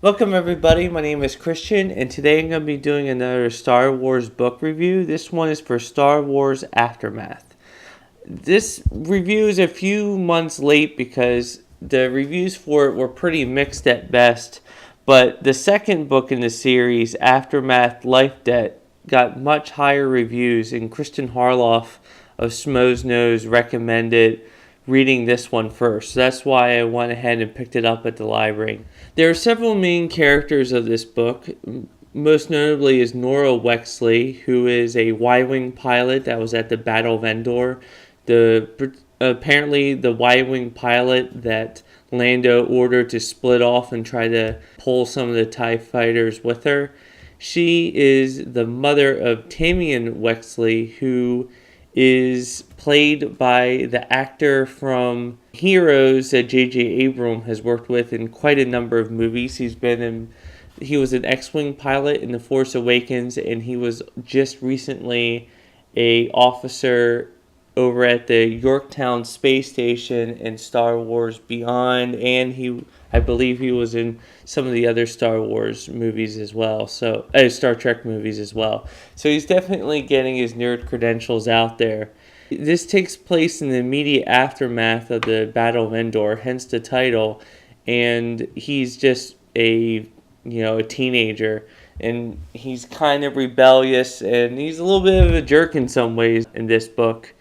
Welcome everybody, my name is Christian, and today I'm going to be doing another Star Wars book review. This one is for Star Wars Aftermath. This review is a few months late because the reviews for it were pretty mixed at best, but the second book in the series, Aftermath Life Debt, got much higher reviews, and Christian Harloff of Schmoes Knows recommended reading this one first. So that's why I went ahead and picked it up at the library. There are several main characters of this book. Most notably is Norra Wexley, who is a Y-Wing pilot that was at the Battle of Endor. Apparently the Y-Wing pilot that Lando ordered to split off and try to pull some of the TIE fighters with her. She is the mother of Tamian Wexley, who is played by the actor from Heroes that J.J. Abrams has worked with in quite a number of movies. He was an X-Wing pilot in The Force Awakens, and he was just recently an officer over at the Yorktown Space Station in Star Wars Beyond, and I believe he was in some of the other Star Wars movies as well, Star Trek movies as well. So he's definitely getting his nerd credentials out there. This takes place in the immediate aftermath of the Battle of Endor, hence the title, and he's just a teenager, and he's kind of rebellious, and he's a little bit of a jerk in some ways in this book.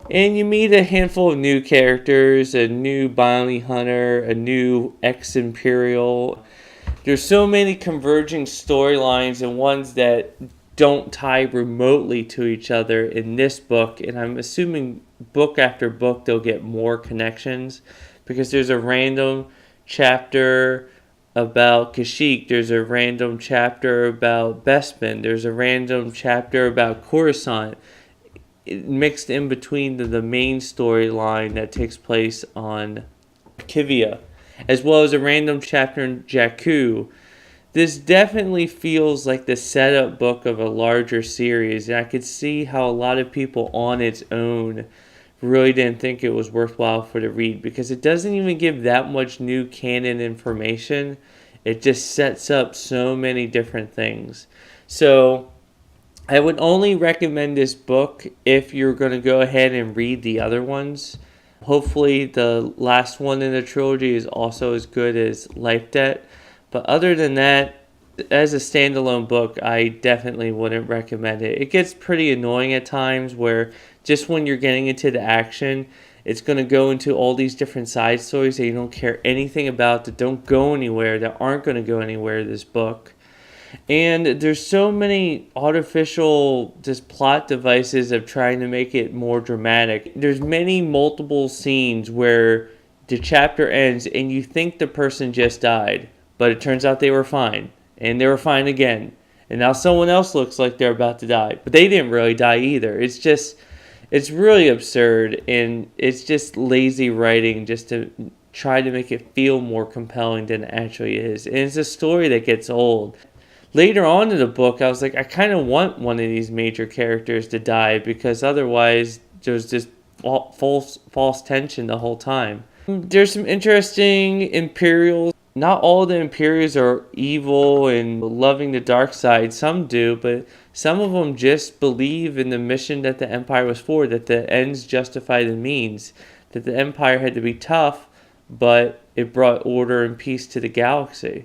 And you meet a handful of new characters, a new bounty hunter, a new ex-Imperial. There's so many converging storylines and ones that don't tie remotely to each other in this book. And I'm assuming book after book they'll get more connections, because there's a random chapter about Kashyyyk, there's a random chapter about Bespin, there's a random chapter about Coruscant, mixed in between the main storyline that takes place on Kivia, as well as a random chapter in Jakku. This definitely feels like the setup book of a larger series, and I could see how a lot of people on its own really didn't think it was worthwhile for the read, because it doesn't even give that much new canon information. It just sets up so many different things. So I would only recommend this book if you're going to go ahead and read the other ones. Hopefully the last one in the trilogy is also as good as Life Debt. But other than that, as a standalone book, I definitely wouldn't recommend it. It gets pretty annoying at times where just when you're getting into the action, it's going to go into all these different side stories that you don't care anything about, that don't go anywhere, that aren't going to go anywhere in this book. And there's so many artificial just plot devices of trying to make it more dramatic. There's multiple scenes where the chapter ends and you think the person just died, but it turns out they were fine, and they were fine again. And now someone else looks like they're about to die, but they didn't really die either. It's really absurd, and it's just lazy writing just to try to make it feel more compelling than it actually is. And it's a story that gets old. Later on in the book, I was like, I kind of want one of these major characters to die, because otherwise there's just false tension the whole time. There's some interesting Imperials. Not all the Imperials are evil and loving the dark side. Some do, but some of them just believe in the mission that the Empire was for, that the ends justify the means, that the Empire had to be tough, but it brought order and peace to the galaxy.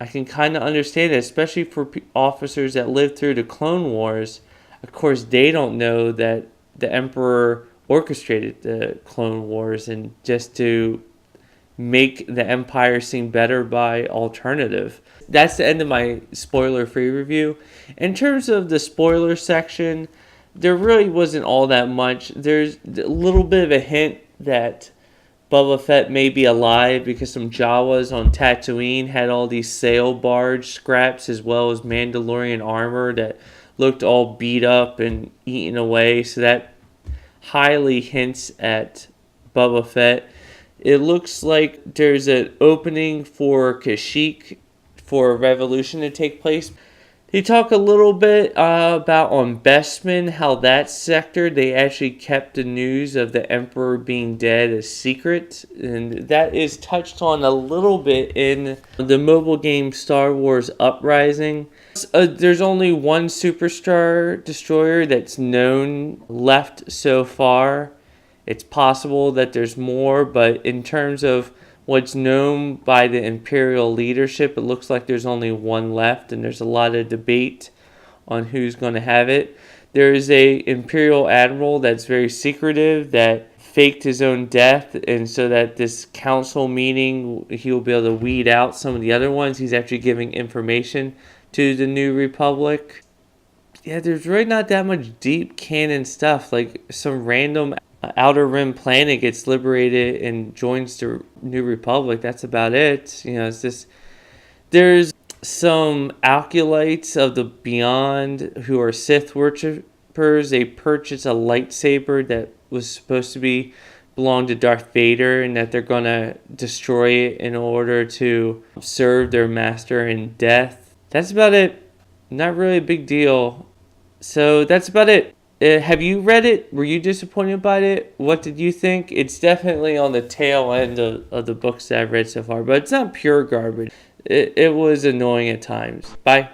I can kind of understand it, especially for officers that lived through the Clone Wars. Of course, they don't know that the Emperor orchestrated the Clone Wars, and just to make the Empire seem better by alternative. That's the end of my spoiler-free review. In terms of the spoiler section, there really wasn't all that much. There's a little bit of a hint that Boba Fett may be alive, because some Jawas on Tatooine had all these sail barge scraps as well as Mandalorian armor that looked all beat up and eaten away. So that highly hints at Boba Fett. It looks like there's an opening for Kashyyyk for a revolution to take place. He talked a little bit about on Bestman, how that sector, they actually kept the news of the Emperor being dead a secret. And that is touched on a little bit in the mobile game Star Wars Uprising. There's only one Superstar Destroyer that's known left so far. It's possible that there's more, but in terms of what's known by the Imperial leadership, it looks like there's only one left, and there's a lot of debate on who's going to have it. There is a Imperial admiral that's very secretive that faked his own death, and so that this council meeting, he'll be able to weed out some of the other ones. He's actually giving information to the New Republic. Yeah, there's really not that much deep canon stuff. Like some random Outer Rim planet gets liberated and joins the New Republic. That's about it. You know, it's just there's some acolytes of the Beyond who are Sith worshippers. They purchase a lightsaber that was supposed to belong to Darth Vader, and that they're gonna destroy it in order to serve their master in death. That's about it. Not really a big deal. So that's about it. Have you read it? Were you disappointed by it? What did you think? It's definitely on the tail end of the books that I've read so far, but it's not pure garbage. It was annoying at times. Bye.